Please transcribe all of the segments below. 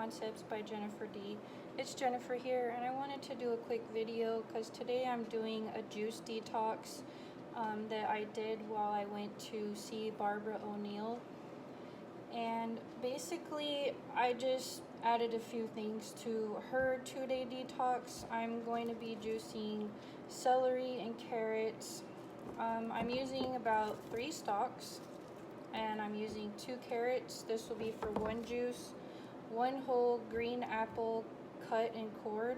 Concepts by Jennifer D. It's Jennifer here, and I wanted to do a quick video because today I'm doing a juice detox that I did while I went to see Barbara O'Neill. And basically I just added a few things to her 2-day detox. I'm going to be juicing celery and carrots. I'm using about 3 stalks, and I'm using 2 carrots. This will be for 1 juice, 1 whole green apple cut and cored.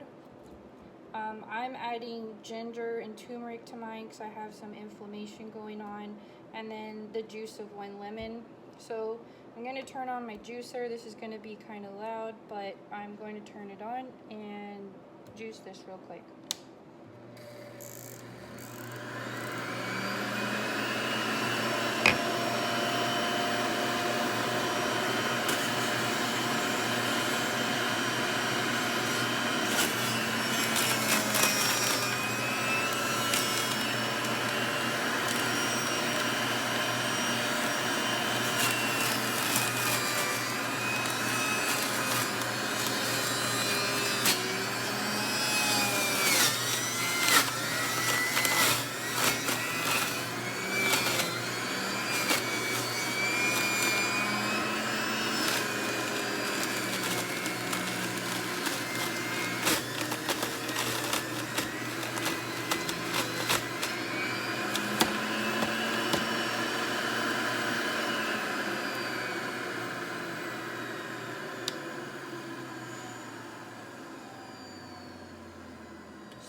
I'm adding ginger and turmeric to mine because I have some inflammation going on, and then the juice of 1 lemon. So I'm going to turn on my juicer. This is going to be kind of loud, but I'm going to turn it on and juice this real quick.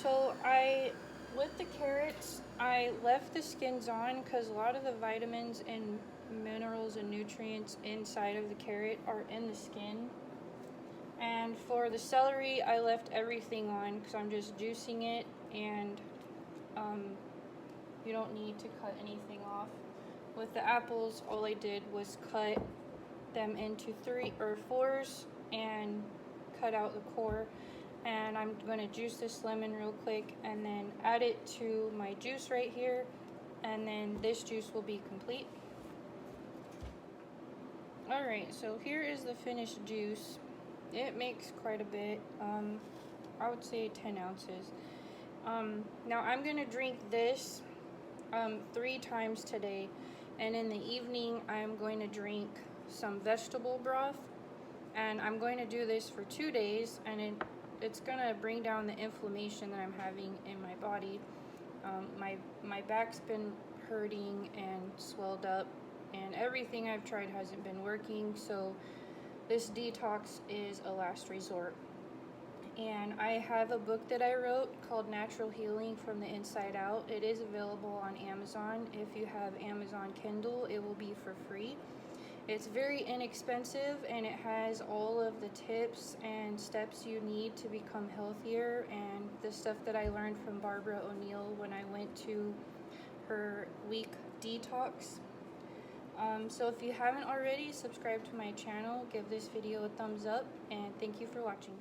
So with the carrots, I left the skins on because a lot of the vitamins and minerals and nutrients inside of the carrot are in the skin. And for the celery, I left everything on because I'm just juicing it, and you don't need to cut anything off. With the apples, all I did was cut them into 3 or 4s and cut out the core. And I'm going to juice this lemon real quick and then add it to my juice right here, and then this juice will be complete. Alright, so here is the finished juice. It makes quite a bit, I would say 10 ounces. Now I'm going to drink this 3 times today, and in the evening I'm going to drink some vegetable broth, and I'm going to do this for 2 days, and it's gonna bring down the inflammation that I'm having in my body. My back's been hurting and swelled up, and everything I've tried hasn't been working, so this detox is a last resort. And I have a book that I wrote called Natural Healing from the Inside Out. It is available on Amazon. If you have Amazon Kindle, it will be for free. It's very inexpensive, and it has all of the tips and steps you need to become healthier, and the stuff that I learned from Barbara O'Neill when I went to her week detox. So if you haven't already, subscribe to my channel, give this video a thumbs up, and thank you for watching.